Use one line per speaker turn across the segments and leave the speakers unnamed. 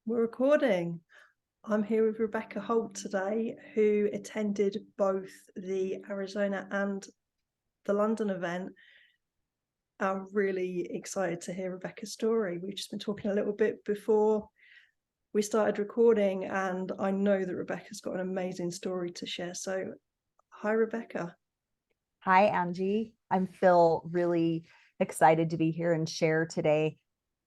We're recording. I'm here with Rebecca Holt today, who attended both the Arizona and the London event. I'm really excited to hear Rebecca's story. We've just been talking a little bit before we started recording, and I know that Rebecca's got an amazing story to share. So, hi, Rebecca.
Hi, Angie. I'm Phil, really excited to be here and share today.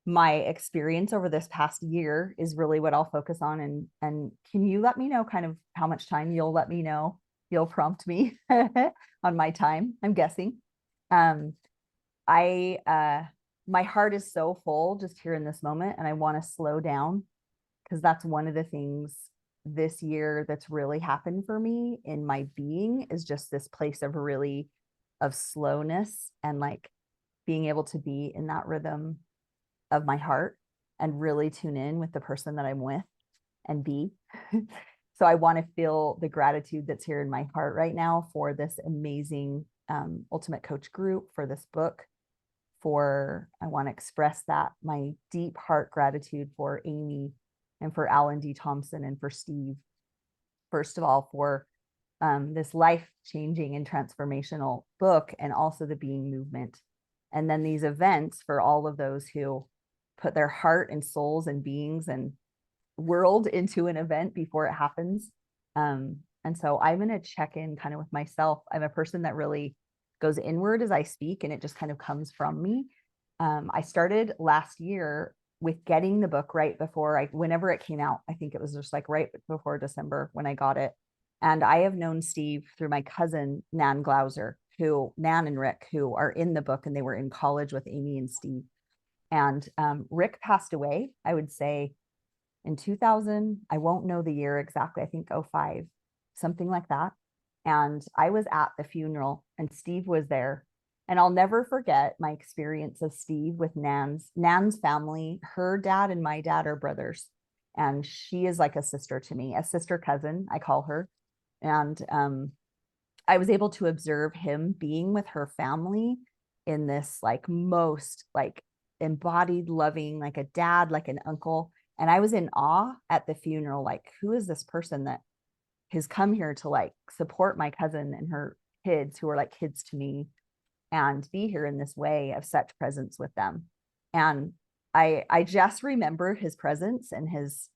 My experience over this past year is really what I'll focus on. And can you let me know kind of how much time you'll let me know? You'll prompt me on my time, I'm guessing. Um, I my heart is so full just here in this moment, and I want to slow down because that's one of the things this year that's really happened for me in my being is just this place of really of slowness and like being able to be in that rhythm of my heart and really tune in with the person that I'm with and be. So I want to feel the gratitude that's here in my heart right now for this amazing ultimate coach group, for this book, for I want to express that my deep heart gratitude for Amy and for Alan D. Thompson and for Steve, first of all, for this life-changing and transformational book, and also the being movement. And then these events for all of those who put their heart and souls and beings and world into an event before it happens. And so I'm going to check in kind of with myself. I'm a person that really goes inward as I speak, and it just kind of comes from me. I started last year with getting the book right before whenever it came out. I think it was just like right before December when I got it. And I have known Steve through my cousin, Nan Glauser, Nan and Rick, who are in the book, and they were in college with Amy and Steve. And Rick passed away, I would say, in 2000. I won't know the year exactly. I think 05, something like that. And I was at the funeral, and Steve was there. And I'll never forget my experience of Steve with Nan's family. Her dad and my dad are brothers. And she is like a sister to me, a sister cousin, I call her. And I was able to observe him being with her family in this like most like embodied loving, like a dad, like an uncle. And I was in awe at the funeral, like, who is this person that has come here to like support my cousin and her kids, who are like kids to me, and be here in this way of such presence with them. And I just remember his presence and his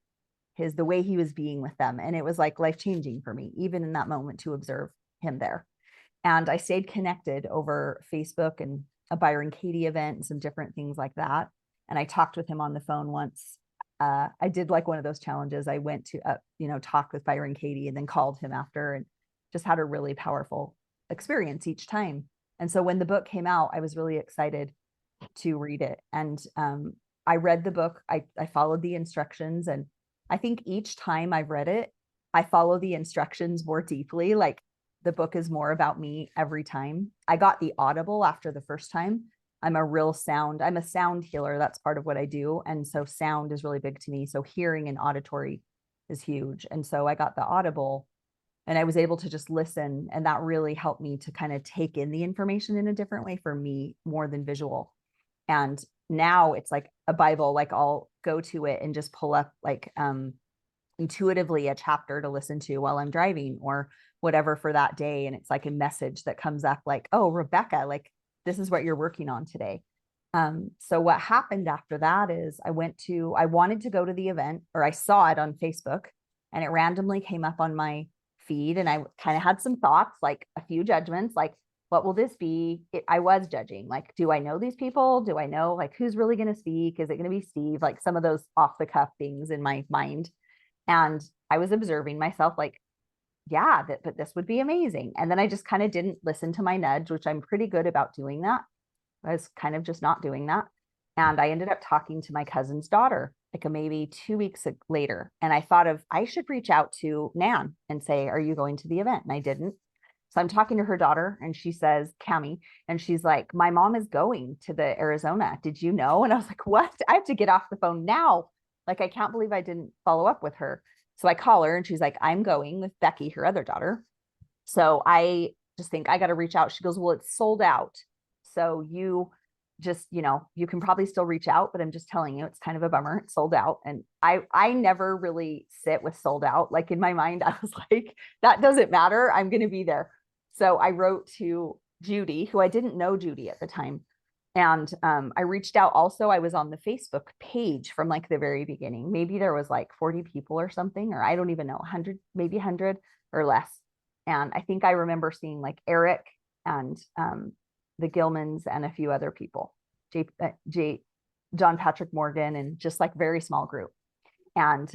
the way he was being with them. And it was like life-changing for me, even in that moment, to observe him there. And I stayed connected over Facebook and a Byron Katie event and some different things like that. And I talked with him on the phone once. I did like one of those challenges. I went to, talk with Byron Katie and then called him after, and just had a really powerful experience each time. And so when the book came out, I was really excited to read it. And I read the book. I followed the instructions. And I think each time I've read it, I follow the instructions more deeply. Like, the book is more about me every time. I got the Audible after the first time. I'm a sound healer. That's part of what I do. And so sound is really big to me. So hearing and auditory is huge. And so I got the Audible, and I was able to just listen. And that really helped me to kind of take in the information in a different way for me, more than visual. And now it's like a Bible, like I'll go to it and just pull up like intuitively a chapter to listen to while I'm driving or whatever for that day. And it's like a message that comes up like, oh, Rebecca, like, this is what you're working on today. So what happened after that is I wanted to go to the event, or I saw it on Facebook, and it randomly came up on my feed. And I kind of had some thoughts, like a few judgments, like, what will this be? I was judging, like, do I know these people? Do I know like who's really going to speak? Is it going to be Steve? Like some of those off the cuff things in my mind. And I was observing myself like, yeah, but this would be amazing. And then I just kind of didn't listen to my nudge, which I'm pretty good about doing that. I was kind of just not doing that. And I ended up talking to my cousin's daughter, like maybe 2 weeks later. And I thought I should reach out to Nan and say, are you going to the event? And I didn't. So I'm talking to her daughter, and she says, Cami, and she's like, my mom is going to the Arizona. Did you know? And I was like, what? I have to get off the phone now. Like, I can't believe I didn't follow up with her. So I call her, and she's like, I'm going with Becky, her other daughter. So I just think I got to reach out. She goes, well, it's sold out. So just, you can probably still reach out, but I'm just telling you, it's kind of a bummer. It's sold out. And I never really sit with sold out. Like in my mind, I was like, that doesn't matter. I'm going to be there. So I wrote to Judy, who I didn't know Judy at the time. And I reached out also. I was on the Facebook page from like the very beginning. Maybe there was like 40 people or something, or I don't even know, 100, maybe 100 or less. And I think I remember seeing like Eric and the Gilmans and a few other people, John Patrick Morgan, and just like very small group. And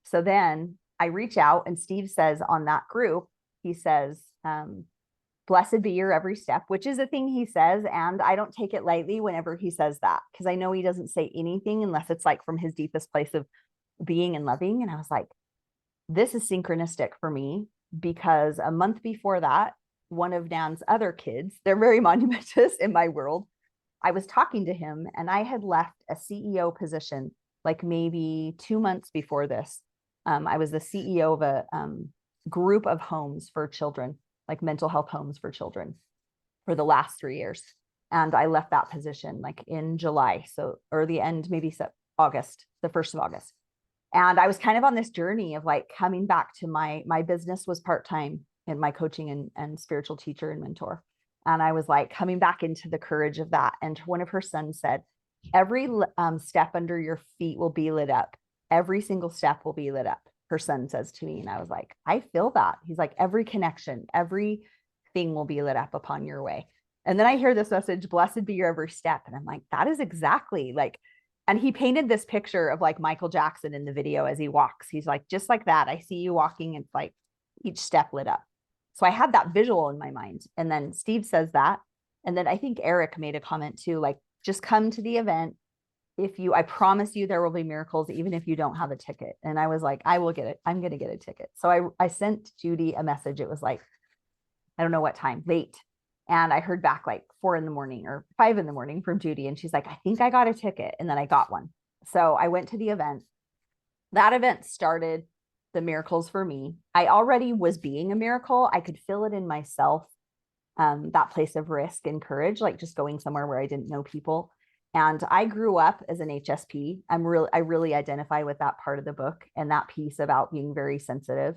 so then I reach out, and Steve says on that group, he says, blessed be your every step, which is a thing he says. And I don't take it lightly whenever he says that, because I know he doesn't say anything unless it's like from his deepest place of being and loving. And I was like, this is synchronistic for me, because a month before that, one of Nan's other kids, they're very monumentous in my world, I was talking to him, and I had left a CEO position like maybe 2 months before this. I was the CEO of a group of homes for children, like mental health homes for children, for the last 3 years. And I left that position like in July. So, or the end, maybe August, the 1st of August. And I was kind of on this journey of like coming back to my business was part-time in my coaching and spiritual teacher and mentor. And I was like coming back into the courage of that. And one of her sons said, every step under your feet will be lit up. Every single step will be lit up. Her son says to me. And I was like, I feel that. He's like, every connection, everything will be lit up upon your way. And then I hear this message, blessed be your every step. And I'm like, that is exactly like, and he painted this picture of like Michael Jackson in the video as he walks. He's like, just like that. I see you walking. It's like each step lit up. So I had that visual in my mind. And then Steve says that. And then I think Eric made a comment too, like, just come to the event. I promise you there will be miracles, even if you don't have a ticket. And I was like, I will get it. I'm going to get a ticket. So I sent Judy a message. It was like, I don't know what time, late. And I heard back like 4 a.m. or 5 a.m. from Judy. And she's like, I think I got a ticket. And then I got one. So I went to the event. That event started the miracles for me. I already was being a miracle. I could feel it in myself. That place of risk and courage, like just going somewhere where I didn't know people. And I grew up as an HSP. I really identify with that part of the book and that piece about being very sensitive.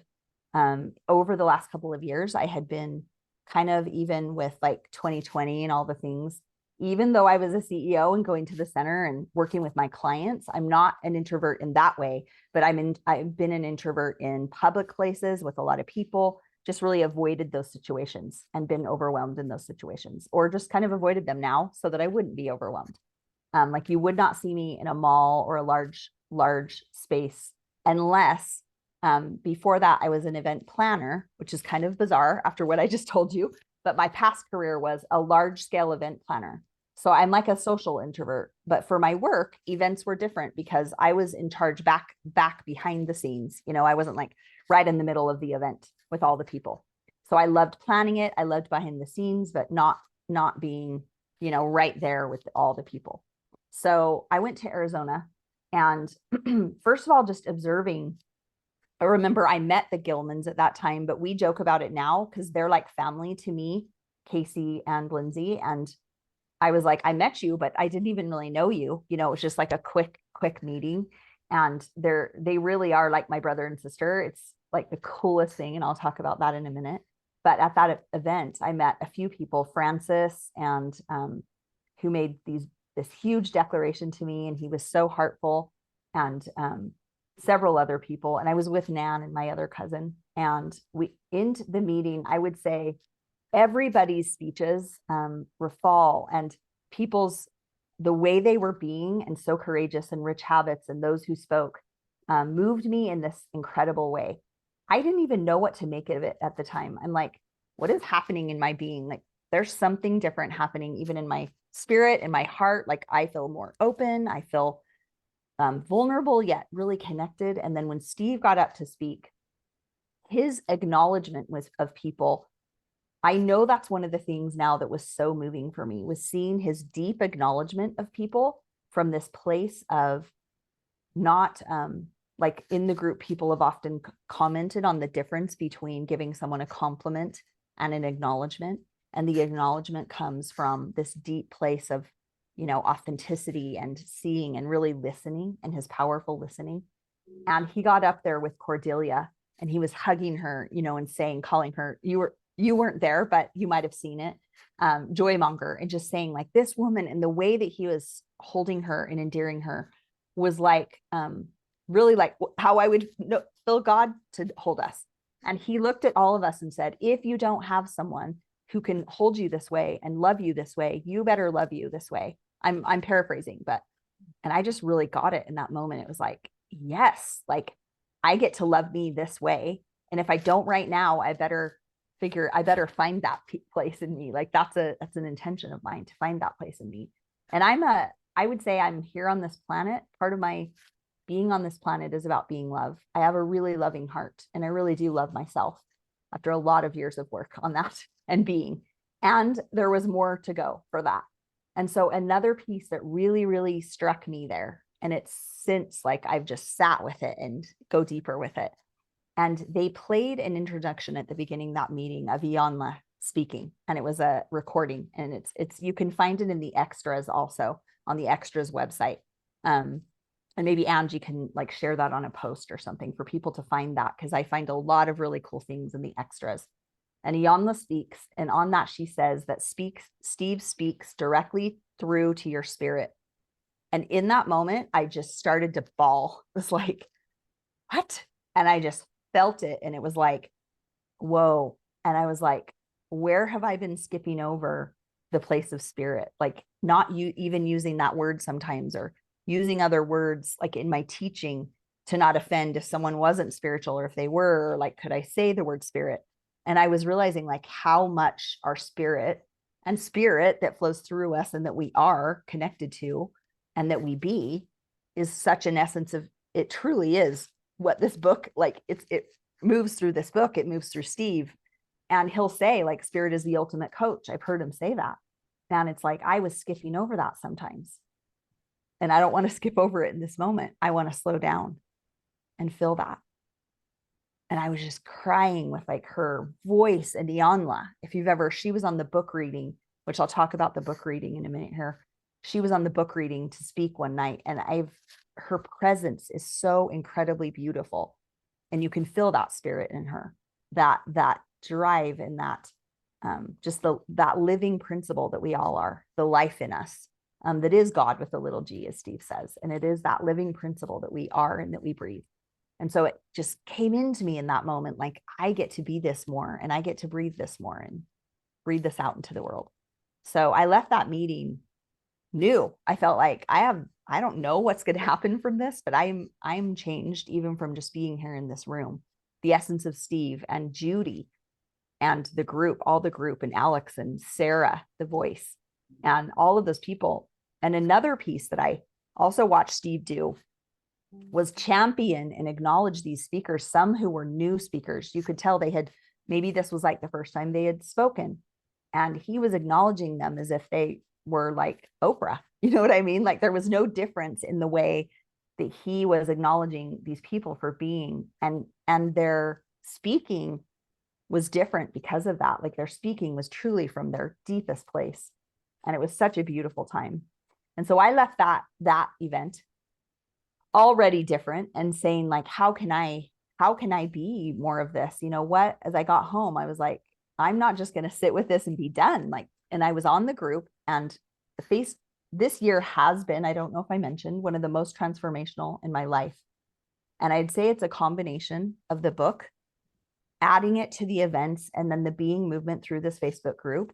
Over the last couple of years, I had been kind of, even with like 2020 and all the things, even though I was a CEO and going to the center and working with my clients, I'm not an introvert in that way, but I've been an introvert in public places with a lot of people, just really avoided those situations and been overwhelmed in those situations, or just kind of avoided them now so that I wouldn't be overwhelmed. Like you would not see me in a mall or a large space unless before that I was an event planner, which is kind of bizarre after what I just told you, but my past career was a large scale event planner. So I'm like a social introvert, but for my work, events were different because I was in charge back behind the scenes. I wasn't like right in the middle of the event with all the people. So I loved planning it. I loved behind the scenes, but not being, right there with all the people. So I went to Arizona, and first of all, just observing. I remember I met the Gilmans at that time, but we joke about it now because they're like family to me, Casey and Lindsay. And I was like, I met you, but I didn't even really know you. It was just like a quick meeting. And they really are like my brother and sister. It's like the coolest thing. And I'll talk about that in a minute. But at that event, I met a few people, Francis, and who made this huge declaration to me. And he was so heartful, and several other people. And I was with Nan and my other cousin. And we, into the meeting, I would say everybody's speeches, Rafal and the way they were being and so courageous, and Rich Habits and those who spoke moved me in this incredible way. I didn't even know what to make of it at the time. I'm like, what is happening in my being? Like, there's something different happening even in my spirit and my heart. Like, I feel more open. I feel vulnerable, yet really connected. And then when Steve got up to speak, his acknowledgement of people, I know that's one of the things now that was so moving for me, was seeing his deep acknowledgement of people from this place of not, like in the group, people have often commented on the difference between giving someone a compliment and an acknowledgement. And the acknowledgement comes from this deep place of authenticity and seeing and really listening, and his powerful listening. And he got up there with Cordelia and he was hugging her, and saying, calling her, you weren't there, but you might have seen it, joymonger, and just saying like, this woman, and the way that he was holding her and endearing her was like, really like how I would feel God to hold us. And he looked at all of us and said, if you don't have someone who can hold you this way and love you this way, you better love you this way. I'm paraphrasing, and I just really got it in that moment. It was like, yes, like I get to love me this way. And if I don't right now, I better find that place in me. Like that's an intention of mine, to find that place in me. And I would say I'm here on this planet. Part of my being on this planet is about being love. I have a really loving heart, and I really do love myself after a lot of years of work on that and being. And there was more to go for that. And so another piece that really, really struck me there, and it's since like I've just sat with it and go deeper with it. And they played an introduction at the beginning of that meeting of Iyanla speaking, and it was a recording, and it's you can find it in the extras, also on the extras website. And maybe Angie can like share that on a post or something for people to find that, because I find a lot of really cool things in the extras. And Iyanla speaks, and on that she says that Steve speaks directly through to your spirit. And in that moment, I just started to bawl. It was like, what? And I just felt it, and it was like, whoa. And I was like, where have I been skipping over the place of spirit? Like not even using that word sometimes, or using other words like in my teaching to not offend if someone wasn't spiritual, or if they were, or like, could I say the word spirit? And I was realizing like how much our spirit and spirit that flows through us and that we are connected to and that we be is such an essence of, it truly is what this book, like it moves through this book, it moves through Steve. And he'll say like, spirit is the ultimate coach. I've heard him say that. And it's like, I was skipping over that sometimes. And I don't want to skip over it in this moment. I want to slow down and feel that. And I was just crying with like her voice. And Iyanla, if you've ever, she was on the book reading, which I'll talk about the book reading in a minute here. She was on the book reading to speak one night, and her presence is so incredibly beautiful. And you can feel that spirit in her, that drive, and that just that living principle that we all are, the life in us, that is God with a little g, as Steve says. And it is that living principle that we are and that we breathe. And so it just came into me in that moment, like I get to be this more, and I get to breathe this more and breathe this out into the world. So I left that meeting new. I felt like I don't know what's going to happen from this, but I'm changed even from just being here in this room. The essence of Steve and Judy and the group, all the group, and Alex and Sarah, the voice, and all of those people. And another piece that I also watched Steve do was champion and acknowledge these speakers, some who were new speakers. You could tell maybe this was like the first time they had spoken. And he was acknowledging them as if they were like Oprah. You know what I mean? Like there was no difference in the way that he was acknowledging these people for being, and their speaking was different because of that. Like their speaking was truly from their deepest place. And it was such a beautiful time. And so I left that event already different and saying like, how can I be more of this? You know what? As I got home, I was like, I'm not just going to sit with this and be done. Like, and I was on the group, and this year has been, I don't know if I mentioned, one of the most transformational in my life. And I'd say it's a combination of the book, adding it to the events, and then the being movement through this Facebook group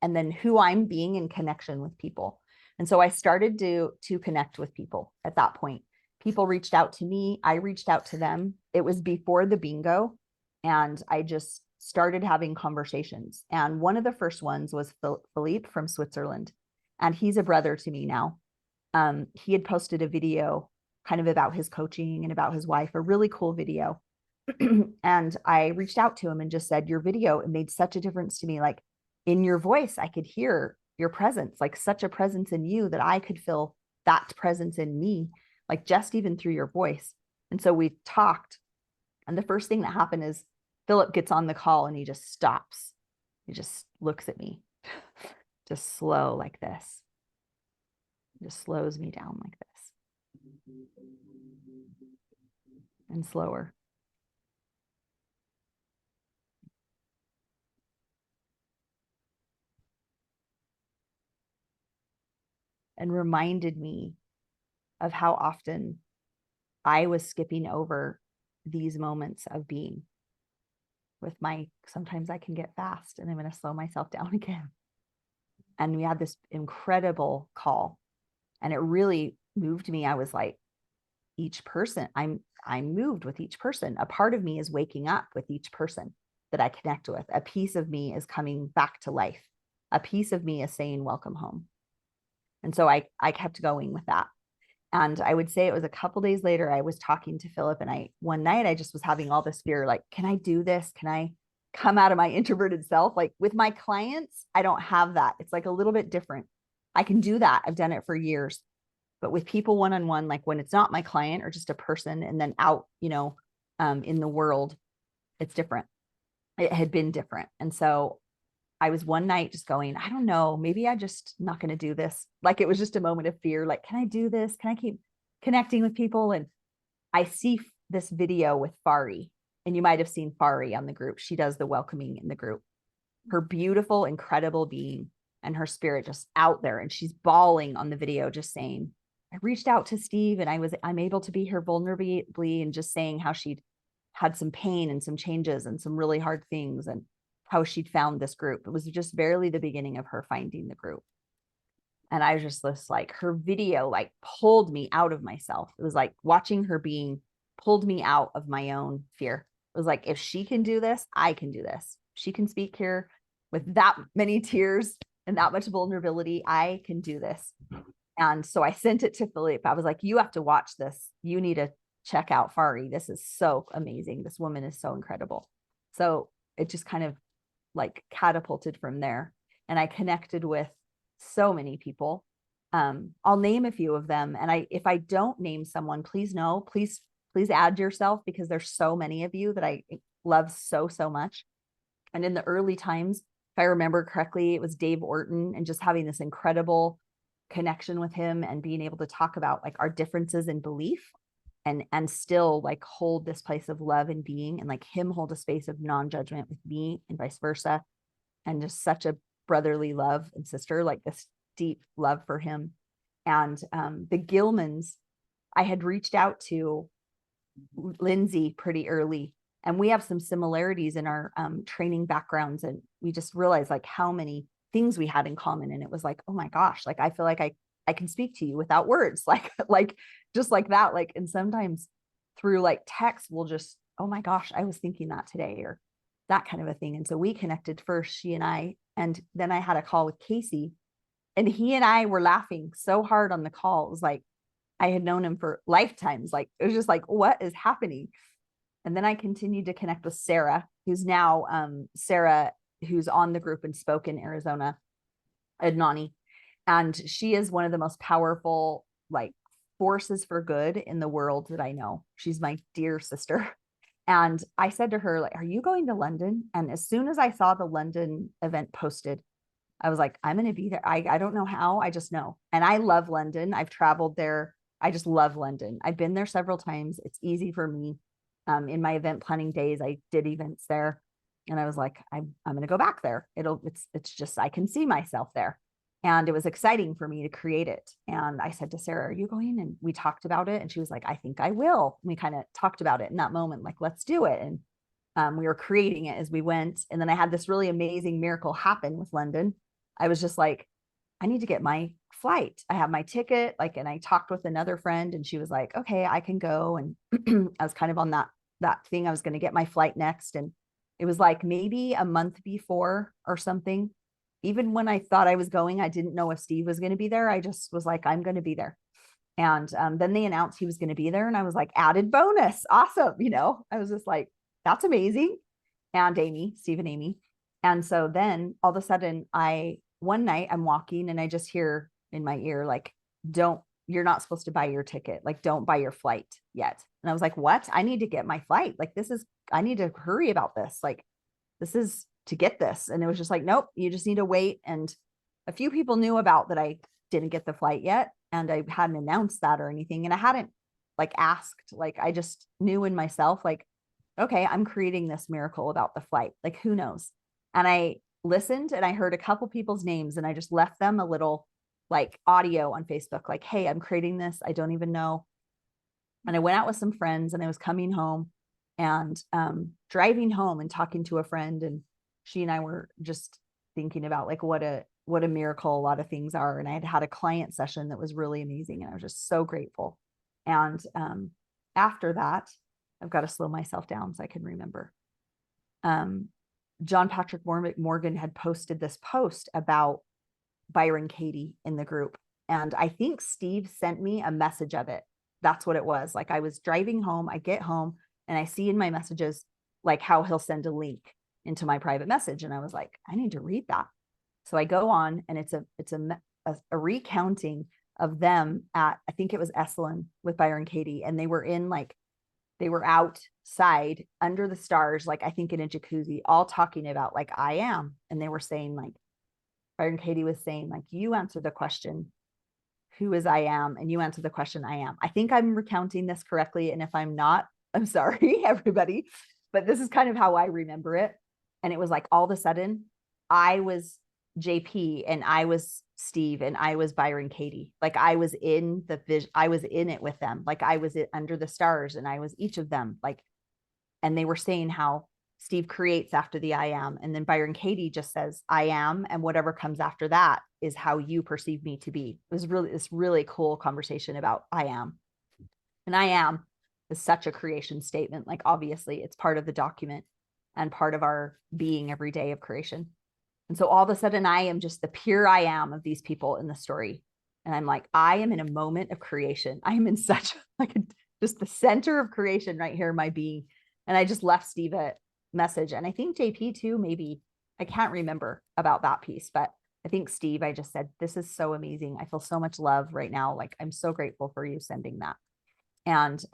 and then who I'm being in connection with people. And so I started to connect with people at that point. People reached out to me. I reached out to them. It was before the bingo, and I just started having conversations. And one of the first ones was Philippe from Switzerland. And he's a brother to me now. He had posted a video kind of about his coaching and about his wife, a really cool video. And I reached out to him and just said, your video, it made such a difference to me. Like in your voice, I could hear your presence, like such a presence in you that I could feel that presence in me, like just even through your voice. And so we talked. And the first thing that happened is Philip gets on the call and he just stops. He just looks at me, just slow like this. Just slows me down like this and slower. And reminded me of how often I was skipping over these moments of being with sometimes I can get fast and I'm going to slow myself down again. And we had this incredible call and it really moved me. I was like, each person, I'm moved with each person. A part of me is waking up with each person that I connect with. A piece of me is coming back to life. A piece of me is saying, welcome home. And so I kept going with that. And I would say it was a couple days later, I was talking to Philip and one night I just was having all this fear, like, can I do this? Can I come out of my introverted self? Like with my clients, I don't have that. It's like a little bit different. I can do that. I've done it for years, but with people one-on-one, like when it's not my client or just a person and then out, in the world, it's different. It had been different. And so I was one night just going, I don't know, maybe I just not going to do this. Like it was just a moment of fear. Like, can I do this? Can I keep connecting with people? And I see this video with Fari, and you might have seen Fari on the group. She does the welcoming in the group. Her beautiful, incredible being and her spirit just out there. And she's bawling on the video, just saying, I reached out to Steve and I'm able to be here vulnerably and just saying how she'd had some pain and some changes and some really hard things and how she'd found this group. It was just barely the beginning of her finding the group. And I was just like, her video like pulled me out of myself. It was like watching her being pulled me out of my own fear. It was like, if she can do this, I can do this. She can speak here with that many tears and that much vulnerability. I can do this. And so I sent it to Philippe. I was like, you have to watch this. You need to check out Fari. This is so amazing. This woman is so incredible. So it just kind of like catapulted from there. And I connected with so many people. I'll name a few of them. And if I don't name someone, please add yourself because there's so many of you that I love so much. And in the early times, if I remember correctly, it was Dave Orton and just having this incredible connection with him and being able to talk about like our differences in belief and still like hold this place of love and being and like him hold a space of non-judgment with me and vice versa. And just such a brotherly love and sister, like this deep love for him. And the Gilmans, I had reached out to Lindsay pretty early and we have some similarities in our training backgrounds. And we just realized like how many things we had in common. And it was like, oh my gosh, like, I feel like I can speak to you without words, like just like that. Like, and sometimes through like text, we'll just, oh my gosh, I was thinking that today or that kind of a thing. And so we connected first, she and I, and then I had a call with Casey and he and I were laughing so hard on the call. It was like, I had known him for lifetimes. Like, it was just like, what is happening? And then I continued to connect with Sarah, who's now Sarah, who's on the group and spoke in Arizona, Adnani. And she is one of the most powerful, like, forces for good in the world that I know. She's my dear sister. And I said to her, like, are you going to London? And as soon as I saw the London event posted, I was like, I'm going to be there. I don't know how, I just know. And I love London. I've traveled there. I just love London. I've been there several times. It's easy for me. In my event planning days, I did events there. And I was like, I'm going to go back there. It's just, I can see myself there. And it was exciting for me to create it. And I said to Sarah, are you going? And we talked about it. And she was like, I think I will. And we kind of talked about it in that moment, like, let's do it. And we were creating it as we went. And then I had this really amazing miracle happen with London. I was just like, I need to get my flight. I have my ticket. Like, and I talked with another friend and she was like, okay, I can go. And I was kind of on that thing. I was going to get my flight next. And it was like maybe a month before or something. Even when I thought I was going, I didn't know if Steve was going to be there. I just was like, I'm going to be there. And then they announced he was going to be there. And I was like, added bonus. Awesome. I was just like, that's amazing. And Steve and Amy. And so then all of a sudden one night I'm walking and I just hear in my ear, like, you're not supposed to buy your ticket. Like, don't buy your flight yet. And I was like, what? I need to get my flight. Like, I need to hurry about this. Like, this is to get this. And it was just like, nope, you just need to wait. And a few people knew about that I didn't get the flight yet. And I hadn't announced that or anything. And I hadn't like asked, like, I just knew in myself, like, okay, I'm creating this miracle about the flight. Like, who knows? And I listened and I heard a couple people's names and I just left them a little like audio on Facebook, like, hey, I'm creating this. I don't even know. And I went out with some friends and I was coming home and driving home and talking to a friend. And she and I were just thinking about like what a miracle a lot of things are. And I had had a client session that was really amazing. And I was just so grateful. And after that, I've got to slow myself down so I can remember. John Patrick Morgan had posted this post about Byron Katie in the group. And I think Steve sent me a message of it. That's what it was. Like, I was driving home, I get home and I see in my messages, like how he'll send a link into my private message. And I was like, I need to read that. So I go on and it's a recounting of them at, I think it was Esalen with Byron Katie. And they were outside under the stars, like I think in a jacuzzi, all talking about like, I am. And they were saying like, Byron Katie was saying like, you answer the question, who is I am? And you answer the question, I am. I think I'm recounting this correctly. And if I'm not, I'm sorry, everybody, but this is kind of how I remember it. And it was like, all of a sudden I was JP and I was Steve and I was Byron Katie. Like I was in the vision, I was in it with them. Like I was under the stars and I was each of them. Like, and they were saying how Steve creates after the I am. And then Byron Katie just says, I am. And whatever comes after that is how you perceive me to be. It was really this really cool conversation about I am. And I am is such a creation statement. Like, obviously, it's part of the document and part of our being every day of creation. And so all of a sudden, I am just the pure I am of these people in the story. And I'm like, I am in a moment of creation. I am in such like just the center of creation right here in my being. And I just left Steve a message. And I think JP too, maybe. I can't remember about that piece, but I think Steve, I just said, this is so amazing. I feel so much love right now. Like, I'm so grateful for you sending that. And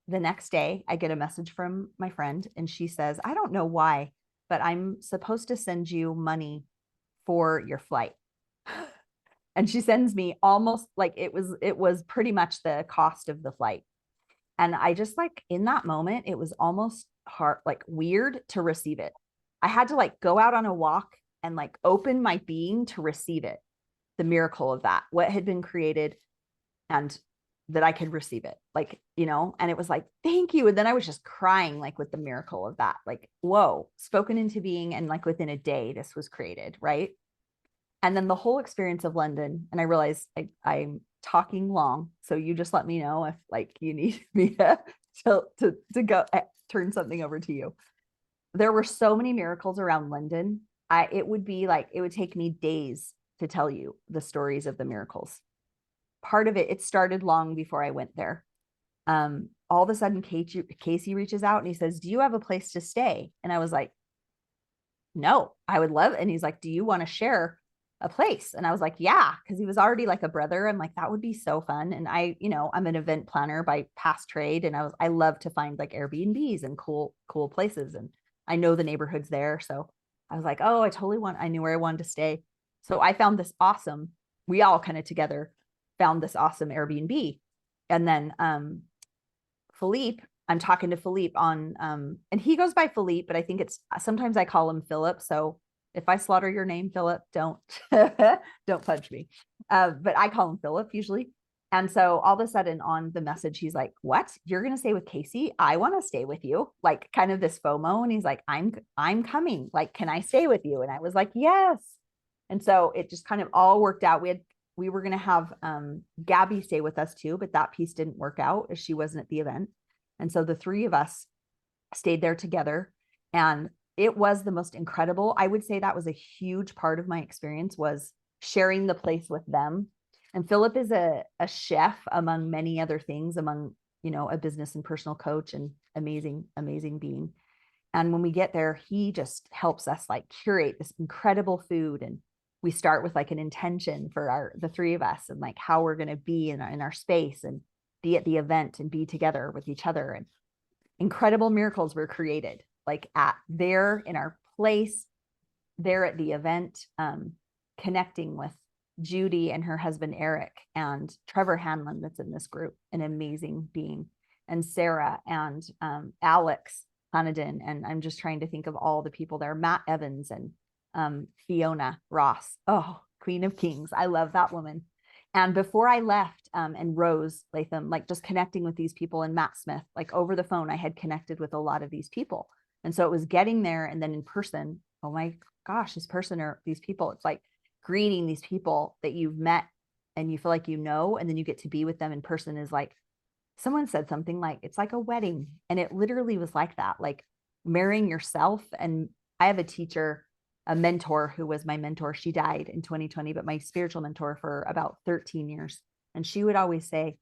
the next day, I get a message from my friend, and she says, I don't know why, but I'm supposed to send you money for your flight. And she sends me almost like it was pretty much the cost of the flight. And I just like in that moment, it was almost hard, like weird to receive it. I had to like go out on a walk and like open my being to receive it, the miracle of that, what had been created, and that I could receive it. Like, you know, and it was like, thank you. And then I was just crying, like with the miracle of that, like, whoa, spoken into being. And like within a day, this was created. Right. And then the whole experience of London. And I realized I'm talking long. So you just let me know if like you need me to go turn something over to you. There were so many miracles around London. It would take me days to tell you the stories of the miracles. Part of it started long before I went there. All of a sudden, Casey reaches out and he says, do you have a place to stay? And I was like, no, I would love it. And he's like, do you want to share a place? And I was like, yeah, because he was already like a brother. I'm like, that would be so fun. And I'm an event planner by past trade. And I love to find like Airbnbs and cool places. And I know the neighborhoods there. So I was like, oh, I knew where I wanted to stay. So I found this awesome, we all kind of together found this awesome Airbnb. And then Philippe, I'm talking to Philippe on, and he goes by Philippe, but I think sometimes I call him Philip. So if I slaughter your name, Philip, don't punch me. But I call him Philip usually. And so all of a sudden on the message, he's like, what? You're going to stay with Casey? I want to stay with you. Like kind of this FOMO. And he's like, I'm coming. Like, can I stay with you? And I was like, yes. And so it just kind of all worked out. We were going to have Gabby stay with us too, but that piece didn't work out as she wasn't at the event. And so the three of us stayed there together, and it was the most incredible. I would say that was a huge part of my experience, was sharing the place with them. And Philip is a chef among many other things, among, a business and personal coach, and amazing, amazing being. And when we get there, he just helps us like curate this incredible food. And we start with like an intention for the three of us, and like how we're going to be in our space and be at the event and be together with each other. And incredible miracles were created, like in our place, there at the event, connecting with Judy and her husband Eric, and Trevor Hanlon, that's in this group, an amazing being, and Sarah and Alex Hanadin, and I'm just trying to think of all the people there, Matt Evans and Fiona Ross. Oh, Queen of Kings. I love that woman. And before I left, and Rose Latham, like just connecting with these people, and Matt Smith, like over the phone, I had connected with a lot of these people. And so it was getting there, and then in person, oh my gosh, this person or these people, it's like greeting these people that you've met and you feel like you know, and then you get to be with them in person is like, someone said something like, it's like a wedding. And it literally was like that, like marrying yourself. And I have a teacher, a mentor who was my mentor. She died in 2020, but my spiritual mentor for about 13 years. And she would always say,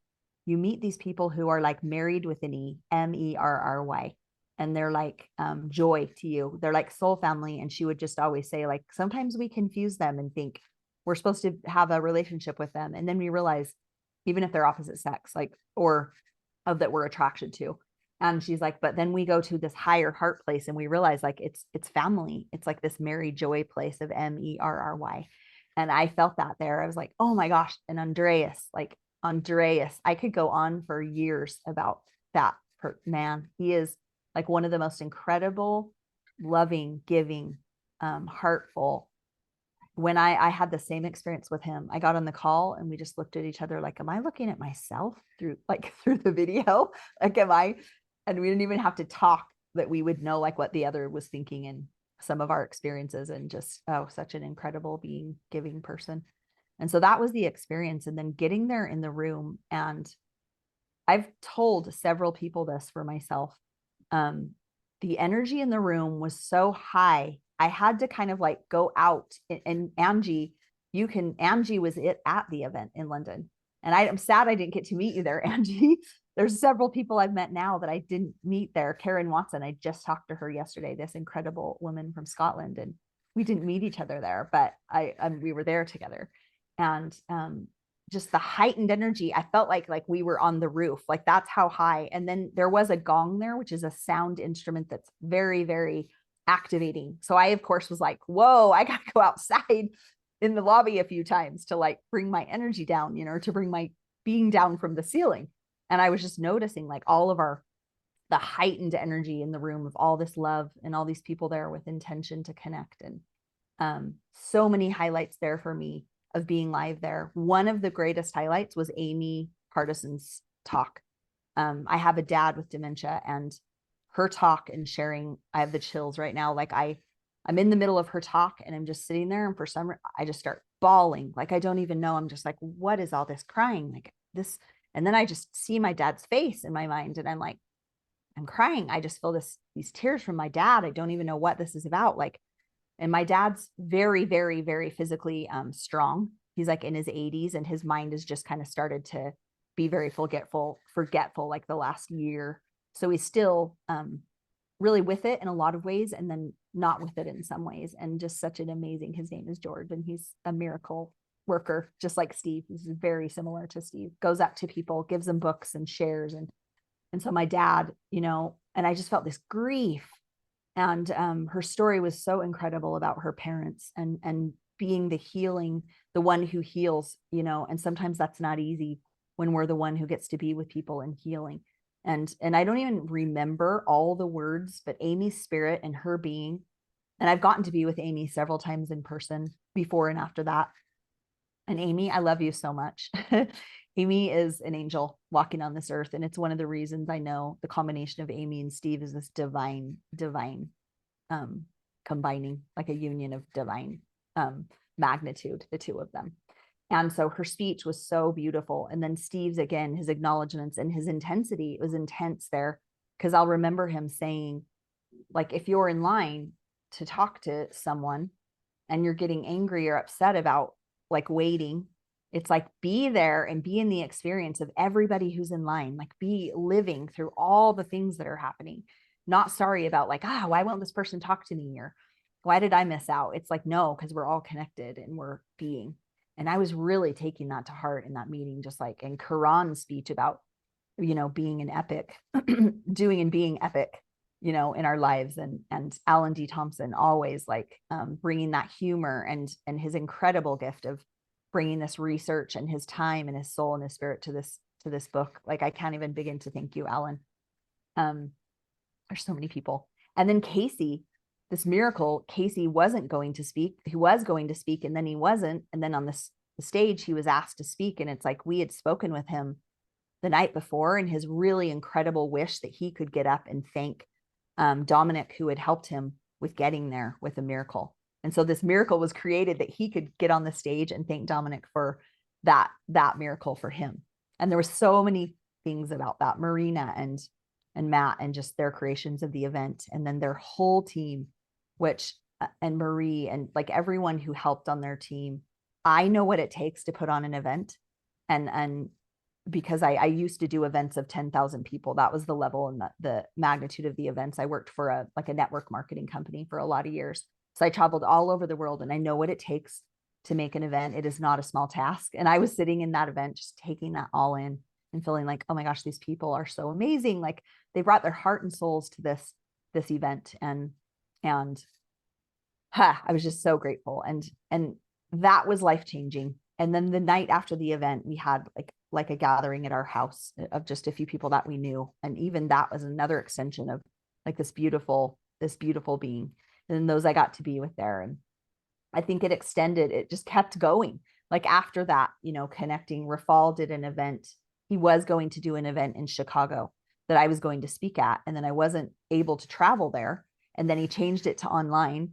you meet these people who are like married with an E, Merry. And they're like joy to you. They're like soul family. And she would just always say, like, sometimes we confuse them and think we're supposed to have a relationship with them. And then we realize, even if they're opposite sex, like, or of that we're attracted to. And she's like, but then we go to this higher heart place and we realize like it's family. It's like this Mary Joy place of Merry. And I felt that there. I was like, oh my gosh. And Andreas, I could go on for years about that man. He is like one of the most incredible, loving, giving, heartful. When I had the same experience with him, I got on the call and we just looked at each other like, am I looking at myself through the video? Like, am I? And we didn't even have to talk, that we would know like what the other was thinking in some of our experiences, and just, oh, such an incredible being, giving person. And so that was the experience. And then getting there in the room, and I've told several people this for myself. The energy in the room was so high. I had to kind of like go out, and Angie was at the event in London. And I'm sad I didn't get to meet you there, Angie. There's several people I've met now that I didn't meet there. Karen Watson, I just talked to her yesterday, this incredible woman from Scotland, and we didn't meet each other there, but we were there together. And just the heightened energy, I felt like we were on the roof, like that's how high. And then there was a gong there, which is a sound instrument that's very, very activating. So I, of course, was like, whoa, I got to go outside in the lobby a few times to like bring my energy down, to bring my being down from the ceiling. And I was just noticing like all of the heightened energy in the room of all this love and all these people there with intention to connect. And so many highlights there for me of being live there. One of the greatest highlights was Amy Hardison's talk. I have a dad with dementia, and her talk and sharing, I have the chills right now. Like I'm in the middle of her talk and I'm just sitting there, and for some reason I just start bawling. Like I don't even know. I'm just like, what is all this crying? Like this. And then I just see my dad's face in my mind, and I'm like, I'm crying. I just feel these tears from my dad. I don't even know what this is about. Like, and my dad's very, very, very physically strong. He's like in his 80s, and his mind has just kind of started to be very forgetful like the last year. So he's still really with it in a lot of ways, and then not with it in some ways. And just such an amazing, his name is George, and he's a miracle worker, just like Steve. He's very similar to Steve, goes up to people, gives them books and shares. And so my dad, and I just felt this grief. And her story was so incredible about her parents and being the healing, the one who heals, and sometimes that's not easy when we're the one who gets to be with people and healing. And I don't even remember all the words, but Amy's spirit and her being, and I've gotten to be with Amy several times in person before and after that. And Amy, I love you so much. Amy is an angel walking on this earth. And it's one of the reasons I know the combination of Amy and Steve is this divine, combining, like a union of divine magnitude, the two of them. And so her speech was so beautiful. And then Steve's, again, his acknowledgments and his intensity, it was intense there. Because I'll remember him saying, like, if you're in line to talk to someone and you're getting angry or upset about like waiting, it's like, be there and be in the experience of everybody who's in line, like be living through all the things that are happening, not sorry about like, why won't this person talk to me? Or why did I miss out? It's like, no, because we're all connected and we're being. And I was really taking that to heart in that meeting, just like in Quran's speech about, being an epic, doing and being epic, in our lives. And Alan D. Thompson always like bringing that humor and his incredible gift of bringing this research and his time and his soul and his spirit to this book. Like, I can't even begin to thank you, Alan. There's so many people. And then Casey, this miracle, Casey wasn't going to speak. He was going to speak, and then he wasn't. And then on the stage, he was asked to speak. And it's like, we had spoken with him the night before, and his really incredible wish that he could get up and thank Dominic, who had helped him with getting there with a miracle. And so this miracle was created that he could get on the stage and thank Dominic for that miracle for him. And there were so many things about that, Marina and Matt, and just their creations of the event, and then their whole team, which and Marie, and like everyone who helped on their team. I know what it takes to put on an event, and because I used to do events of 10,000 people. That was the level and the magnitude of the events. I worked for a network marketing company for a lot of years. So I traveled all over the world, and I know what it takes to make an event. It is not a small task. And I was sitting in that event, just taking that all in and feeling like, oh my gosh, these people are so amazing. Like, they brought their heart and souls to this event. And I was just so grateful. And that was life-changing. And then the night after the event, we had like a gathering at our house of just a few people that we knew. And even that was another extension of like this beautiful being. And then those I got to be with there. And I think it just kept going. Like, after that, connecting, Rafal did an event. He was going to do an event in Chicago that I was going to speak at. And then I wasn't able to travel there. And then he changed it to online,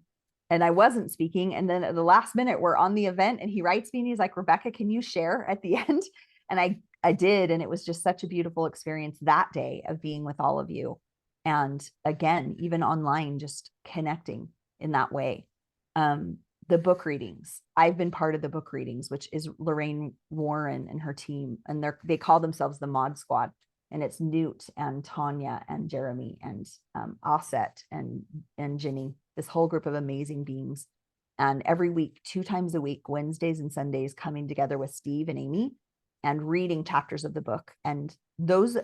and I wasn't speaking. And then at the last minute, we're on the event, and he writes me and he's like, Rebecca, can you share at the end? And I did. And it was just such a beautiful experience that day of being with all of you. And again, even online, just connecting in that way. The book readings. I've been part of the book readings, which is Lorraine Warren and her team. And they call themselves the Mod Squad. And it's Newt and Tanya and Jeremy and Offset and Ginny, this whole group of amazing beings. And every week, 2 times a week, Wednesdays and Sundays, coming together with Steve and Amy and reading chapters of the book. And those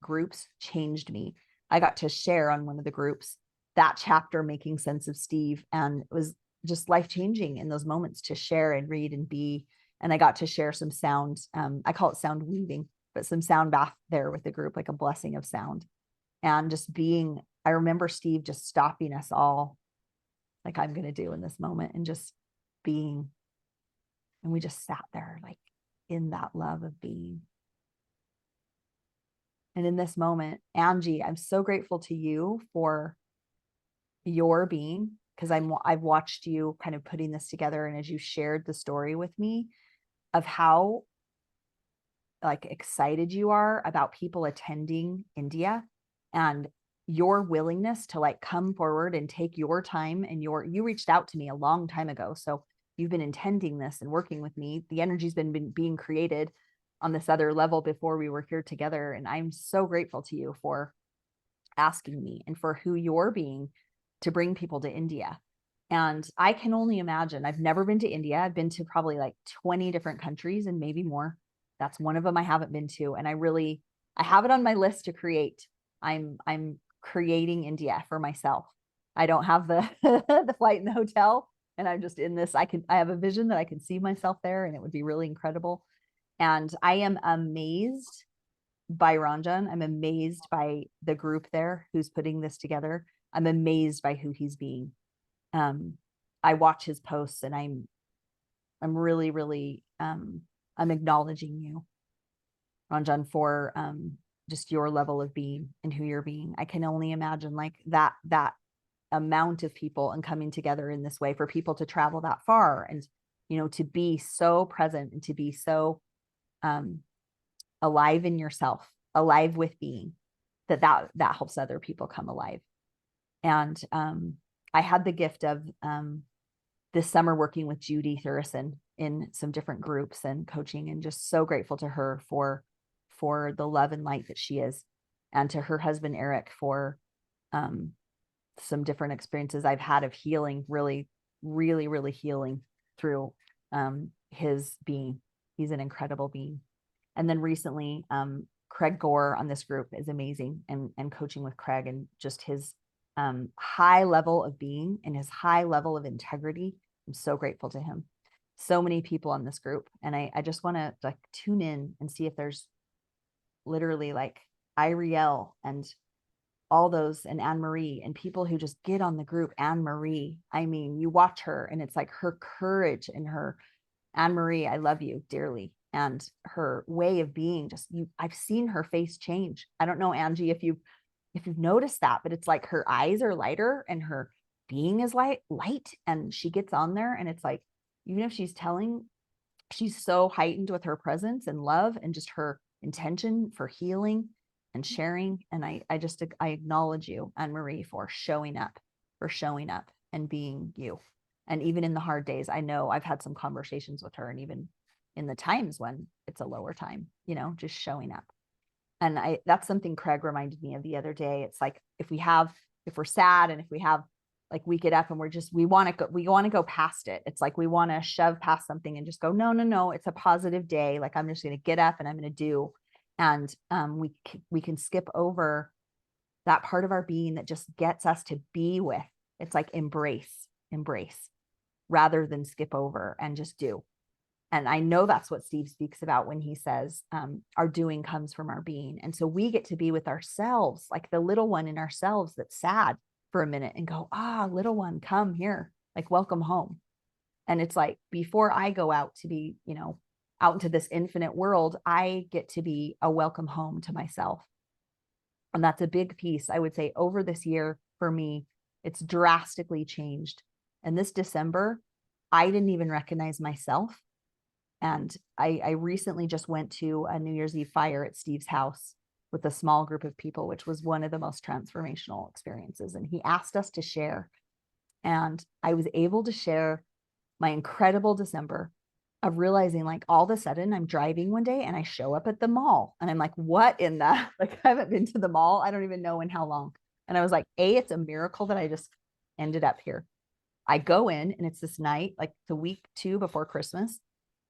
groups changed me. I got to share on one of the groups that chapter, making sense of Steve, and it was just life-changing in those moments to share and read and be. And I got to share some sound. I call it sound weaving, but some sound bath there with the group, like a blessing of sound. And just being, I remember Steve just stopping us all, like I'm going to do in this moment, and just being. And we just sat there, like, in that love of being. And in this moment, Angie, I'm so grateful to you for your being, because I've watched you kind of putting this together. And as you shared the story with me of how like excited you are about people attending India, and your willingness to like come forward and take your time, and you reached out to me a long time ago. So you've been intending this and working with me. The energy's been being created on this other level before we were here together. And I'm so grateful to you for asking me and for who you're being to bring people to India. And I can only imagine, I've never been to India. I've been to probably like 20 different countries and maybe more. That's one of them I haven't been to. And I have it on my list to create. I'm creating India for myself. I don't have the the flight and the hotel, and I'm just in this. I have a vision that I can see myself there, and it would be really incredible. And I am amazed by Ranjan. I'm amazed by the group there who's putting this together. I'm amazed by who he's being. I watch his posts, and I'm really, really, I'm acknowledging you, Ranjan, for just your level of being and who you're being. I can only imagine like that amount of people and coming together in this way, for people to travel that far, and to be so present, and to be so alive in yourself, alive with being, that helps other people come alive. And I had the gift of this summer working with Judy Thurison in some different groups and coaching, and just so grateful to her for the love and light that she is, and to her husband Eric for some different experiences I've had of healing, really, really, really healing through his being. He's an incredible being. And then recently, Craig Gore on this group is amazing, and coaching with Craig, and just his high level of being and his high level of integrity. I'm so grateful to him. so many people in this group. And I just want to like tune in and see if there's literally like Iriel and all those, and Anne Marie, and people who just get on the group. Anne Marie, I mean, you watch her and it's like her courage and her, Anne Marie, I love you dearly. And her way of being, just I've seen her face change. I don't know, Angie, if you've noticed that, but it's like her eyes are lighter and her being is light, and she gets on there and it's like, even if she's telling, she's so heightened with her presence and love and just her intention for healing and sharing. And I acknowledge you, Anne Marie, for showing up and being you. And even in the hard days, I know I've had some conversations with her, and even in the times when it's a lower time, just showing up. And that's something Craig reminded me of the other day. It's like, if we're sad, and if we have, like, we get up and we want to go past it. It's like we want to shove past something and just go, no, it's a positive day. Like, I'm just going to get up and I'm going to do. And we can skip over that part of our being that just gets us to be with. It's like embrace, rather than skip over and just do. And I know that's what Steve speaks about when he says our doing comes from our being. And so we get to be with ourselves, like the little one in ourselves that's sad for a minute, and go, little one, come here, like, welcome home. And it's like, before I go out to be, out into this infinite world, I get to be a welcome home to myself. And that's a big piece, I would say, over this year for me. It's drastically changed. And this December, I didn't even recognize myself. And I recently just went to a New Year's Eve fire at Steve's house with a small group of people, which was one of the most transformational experiences. And he asked us to share. And I was able to share my incredible December of realizing, like, all of a sudden I'm driving one day and I show up at the mall and I'm like, what in the, like, I haven't been to the mall, I don't even know in how long. And I was like, it's a miracle that I just ended up here. I go in and it's this night, like the week 2 before Christmas.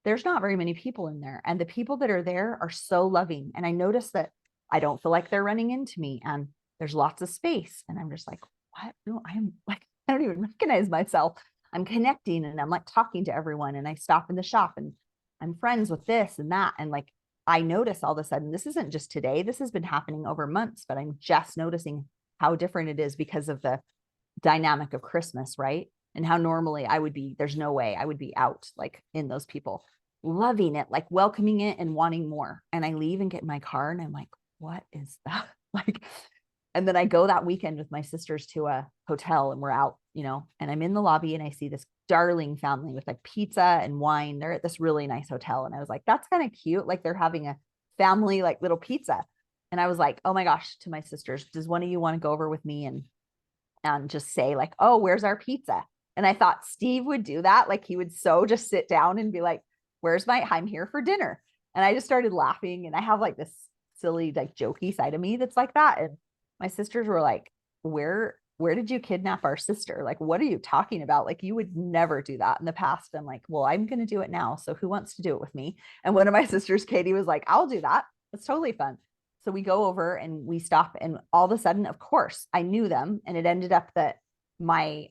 There's not very many people in there. And the people that are there are so loving. And I notice that I don't feel like they're running into me, and there's lots of space. And I'm just like, what? No, I'm like, I don't even recognize myself. I'm connecting and I'm like talking to everyone. And I stop in the shop and I'm friends with this and that. And like, I notice all of a sudden, this isn't just today, this has been happening over months, but I'm just noticing how different it is because of the dynamic of Christmas, right? And how normally I would be, there's no way I would be out like in those people, loving it, like welcoming it and wanting more. And I leave and get in my car and I'm like, what is that? Like, and then I go that weekend with my sisters to a hotel and we're out, and I'm in the lobby and I see this darling family with like pizza and wine. They're at this really nice hotel. And I was like, that's kind of cute. Like, they're having a family, like, little pizza. And I was like, oh my gosh, to my sisters, does one of you want to go over with me and just say, like, oh, where's our pizza? And I thought Steve would do that. Like, he would so just sit down and be like, I'm here for dinner. And I just started laughing. And I have like this silly, like, jokey side of me that's like that. And my sisters were like, where did you kidnap our sister? Like, what are you talking about? Like, you would never do that in the past. I'm like, well, I'm going to do it now. So who wants to do it with me? And one of my sisters, Katie, was like, I'll do that. It's totally fun. So we go over and we stop, and all of a sudden, of course, I knew them. And it ended up that my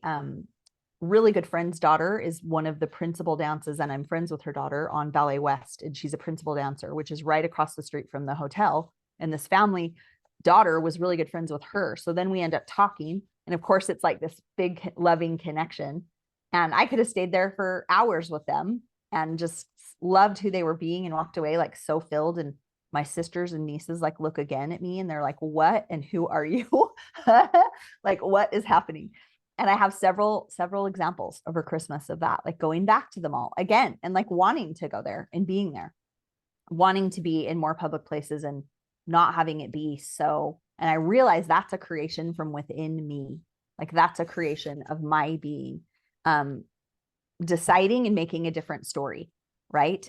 really good friend's daughter is one of the principal dances, and I'm friends with her daughter on Ballet West, and she's a principal dancer, which is right across the street from the hotel. And this family daughter was really good friends with her. So then we end up talking. And of course, it's like this big loving connection. And I could have stayed there for hours with them and just loved who they were being and walked away like so filled. And my sisters and nieces like look again at me and they're like, what and who are you? Like, what is happening? And I have several examples over Christmas of that, like going back to the mall again and like wanting to go there and being there, wanting to be in more public places and not having it be so. And I realize that's a creation from within me. Like, that's a creation of my being, deciding and making a different story, right?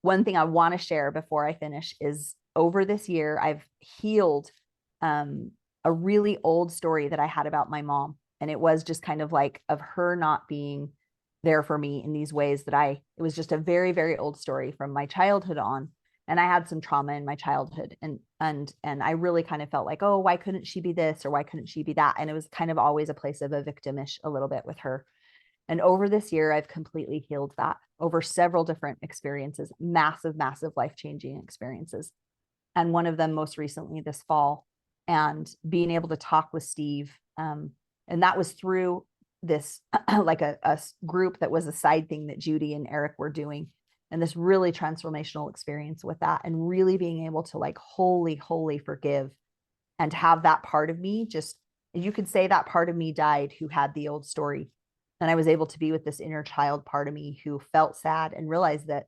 One thing I want to share before I finish is, over this year, I've healed a really old story that I had about my mom. And it was just kind of like of her not being there for me in these ways that it was just a very, very old story from my childhood on. And I had some trauma in my childhood, and I really kind of felt like, oh, why couldn't she be this? Or why couldn't she be that? And it was kind of always a place of a victimish a little bit with her. And over this year, I've completely healed that over several different experiences, massive, massive life-changing experiences. And one of them most recently this fall, and being able to talk with Steve. And that was through this like a group that was a side thing that Judy and Eric were doing, and this really transformational experience with that, and really being able to like wholly forgive and have that part of me, just, you could say that part of me died who had the old story. And I was able to be with this inner child part of me who felt sad and realized that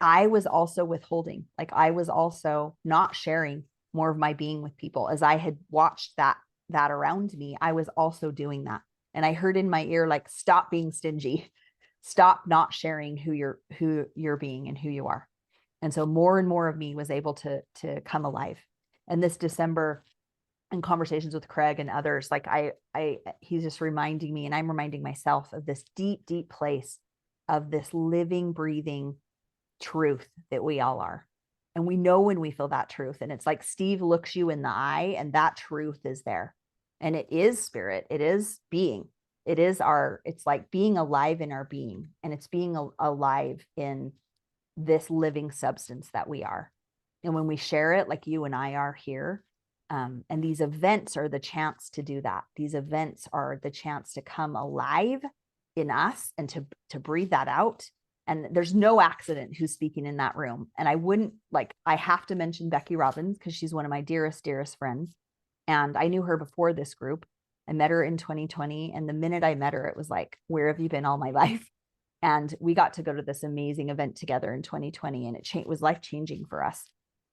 I was also withholding, like I was also not sharing more of my being with people. As I had watched that around me, I was also doing that. And I heard in my ear, like, stop being stingy, stop not sharing who you're being and who you are. And so more and more of me was able to come alive. And this December, in conversations with Craig and others, like he's just reminding me, and I'm reminding myself of this deep place of this living, breathing truth that we all are. And we know when we feel that truth. And it's like Steve looks you in the eye and that truth is there. And it is spirit. It is being. It's like being alive in our being. And it's being alive in this living substance that we are. And when we share it, like you and I are here, and these events are the chance to do that. These events are the chance to come alive in us and to breathe that out. And there's no accident who's speaking in that room. And I have to mention Becky Robbins because she's one of my dearest friends. And I knew her before this group. I met her in 2020. And the minute I met her, it was like, where have you been all my life? And we got to go to this amazing event together in 2020. And it was life-changing for us.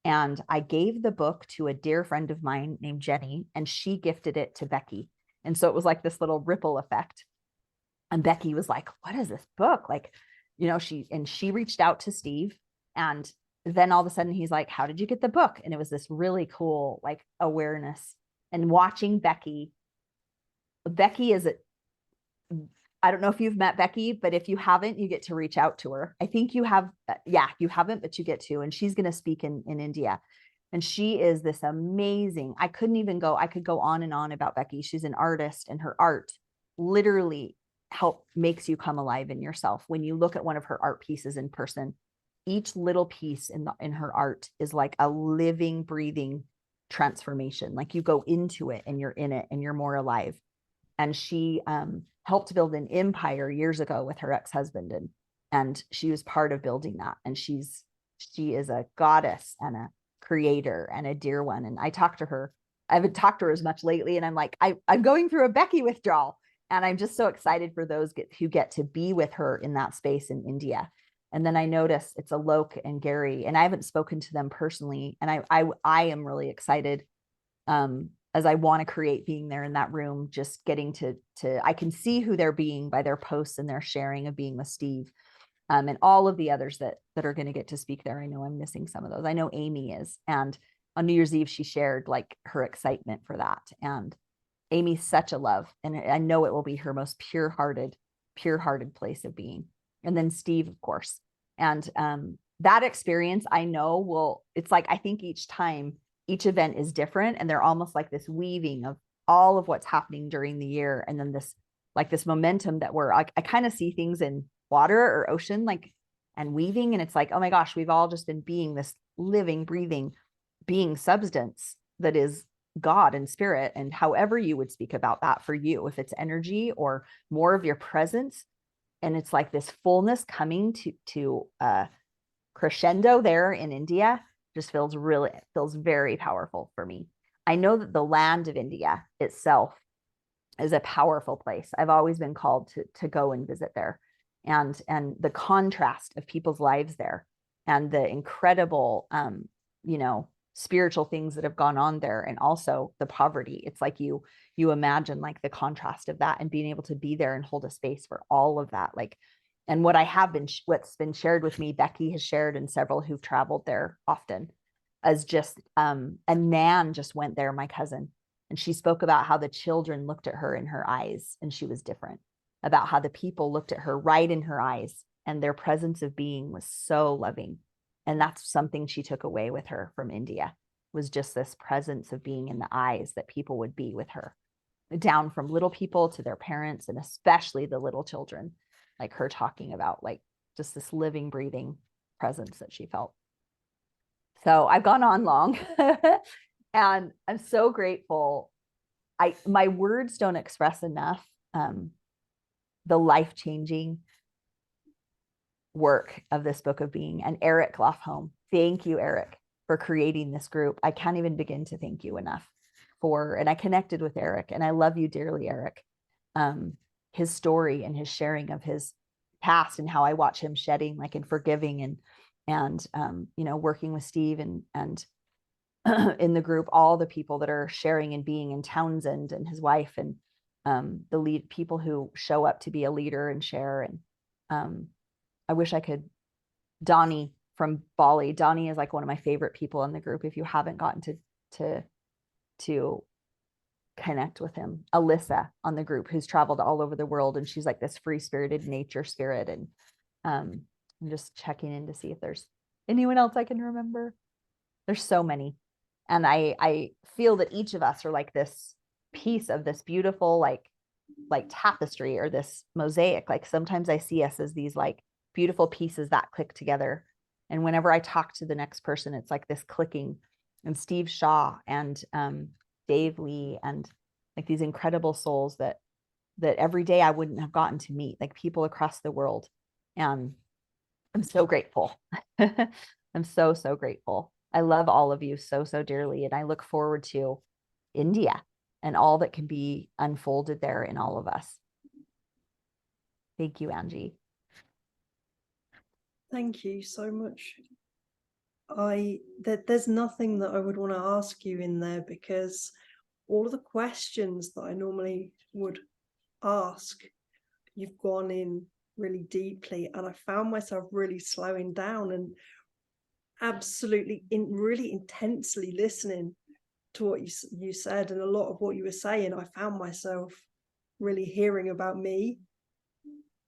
And I gave the book to a dear friend of mine named Jenny, and she gifted it to Becky. And so it was like this little ripple effect. And Becky was like, what is this book? Like, she reached out to Steve, and then all of a sudden he's like, how did you get the book? And it was this really cool, like, awareness. And watching Becky is I don't know if you've met Becky, but if you haven't, you get to reach out to her. I think you have. Yeah, you haven't, but you get to. And she's going to speak in India. And she is this amazing. I could go on and on about Becky. She's an artist, and her art literally makes you come alive in yourself. When you look at one of her art pieces in person, each little piece in her art is like a living, breathing transformation. Like you go into it and you're in it and you're more alive. And she helped build an empire years ago with her ex-husband, and she was part of building that. And she is a goddess and a creator and a dear one. And I talked to her. I haven't talked to her as much lately, and I'm like, I'm going through a Becky withdrawal, and I'm just so excited for those who get to be with her in that space in India. And then I noticed it's Alok and Gary, and I haven't spoken to them personally, and I am really excited. As I want to create being there in that room, just getting to I can see who they're being by their posts and their sharing of being with Steve, and all of the others that are going to get to speak there. I know I'm missing some of those. I know Amy is, and on New Year's Eve she shared like her excitement for that. And Amy's such a love, and I know it will be her most pure-hearted place of being. And then Steve, of course, and that experience I know it's like, I think each event is different, and they're almost like this weaving of all of what's happening during the year. And then this momentum that I kind of see things in water or ocean, like, and weaving. And it's like, oh my gosh, we've all just been being this living, breathing being substance that is God and spirit. And however you would speak about that for you, if it's energy or more of your presence. And it's like this fullness coming to crescendo there in India just feels very powerful for me. I know that the land of India itself is a powerful place. I've always been called to go and visit there, and the contrast of people's lives there, and the incredible spiritual things that have gone on there, and also the poverty. It's like you imagine like the contrast of that, and being able to be there and hold a space for all of that. Like, and what's been shared with me, Becky has shared, and several who've traveled there often, as just and Nan just went there, my cousin, and she spoke about how the children looked at her in her eyes and she was different, about how the people looked at her right in her eyes, and their presence of being was so loving. And that's something she took away with her from India, was just this presence of being in the eyes, that people would be with her. down from little people to their parents, and especially the little children, like her talking about like just this living, breathing presence that she felt. So I've gone on long and I'm so grateful. My words don't express enough the life-changing work of this book of being. And Eric Lofholm, thank you, Eric, for creating this group. I can't even begin to thank you enough for, and I connected with Eric, and I love you dearly, Eric. His story and his sharing of his past and how I watch him shedding, like, and forgiving, and you know, working with Steve and in the group, all the people that are sharing and being in Townsend and his wife, and the lead people who show up to be a leader and share. And I wish I could. Donnie from Bali. Donnie is like one of my favorite people in the group. If you haven't gotten to connect with him, Alyssa on the group, who's traveled all over the world, and she's like this free-spirited nature spirit. And I'm just checking in to see if there's anyone else I can remember. There's so many. And I feel that each of us are like this piece of this beautiful like tapestry or this mosaic. Like sometimes I see us as these like beautiful pieces that click together. And whenever I talk to the next person, it's like this clicking. And Steve Shaw and Dave Lee and like these incredible souls that every day I wouldn't have gotten to meet, like people across the world. And I'm so grateful. I'm so, so grateful. I love all of you so, so dearly. And I look forward to India and all that can be unfolded there in all of us. Thank you, Angie.
Thank you so much. There's nothing that I would want to ask you in there, because all of the questions that I normally would ask, you've gone in really deeply, and I found myself really slowing down and absolutely really intensely listening to what you said. And a lot of what you were saying, I found myself really hearing about me.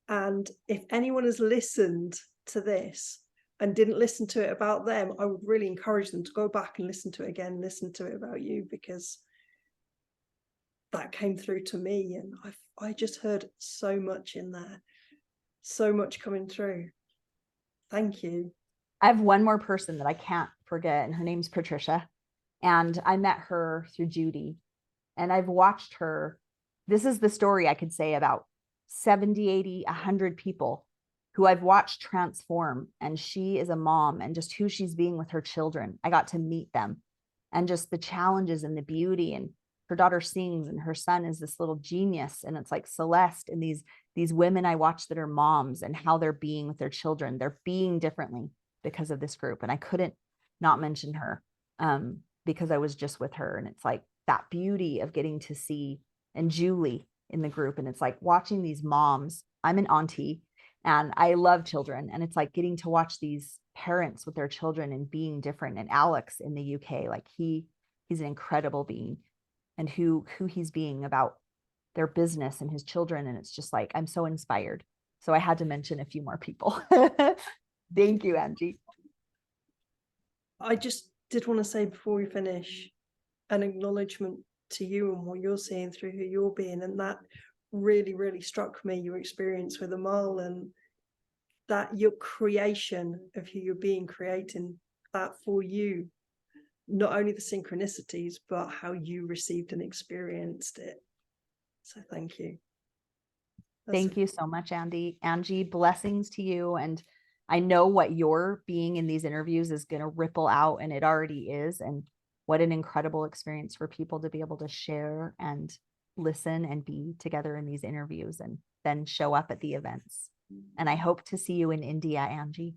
And if anyone has listened to this and didn't listen to it about them, I would really encourage them to go back and listen to it again, listen to it about you, because that came through to me. And I just heard so much in there, so much coming through. Thank you.
I have one more person that I can't forget, and her name's Patricia. And I met her through Judy. And I've watched her. This is the story I could say about 70, 80, 100 people who I've watched transform. And she is a mom, and just who she's being with her children. I got to meet them, and just the challenges and the beauty. And her daughter sings, and her son is this little genius. And it's like Celeste, and these women I watch that are moms, and how they're being with their children. They're being differently because of this group. And I couldn't not mention her because I was just with her. And it's like that beauty of getting to see, and Julie in the group. And it's like watching these moms. I'm an auntie and I love children. And it's like getting to watch these parents with their children and being different. And Alex in the UK, like he's an incredible being, and who he's being about their business and his children. And it's just like, I'm so inspired. So I had to mention a few more people. Thank you, Angie.
I just did want to say before we finish an acknowledgement to you and what you're seeing through who you're being. And that really, really struck me, your experience with Amal, and that your creation of who you're being, creating that for you, not only the synchronicities, but how you received and experienced it. So thank you.
Thank you so much, Angie. Blessings to you. And I know what you're being in these interviews is going to ripple out, and it already is. And what an incredible experience for people to be able to share and listen and be together in these interviews and then show up at the events. And I hope to see you in India, Angie.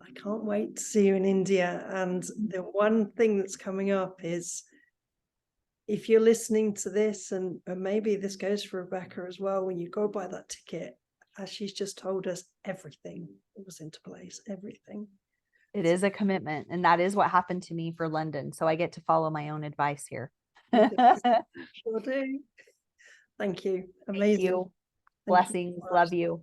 I can't wait to see you in India. And the one thing that's coming up is, if you're listening to this, and maybe this goes for Rebecca as well, when you go buy that ticket, as she's just told us, everything was into place, everything.
It is a commitment, and that is what happened to me for London. So I get to follow my own advice here.
Sure do. Thank you. Amazing.
Thank you. Blessings. Love you.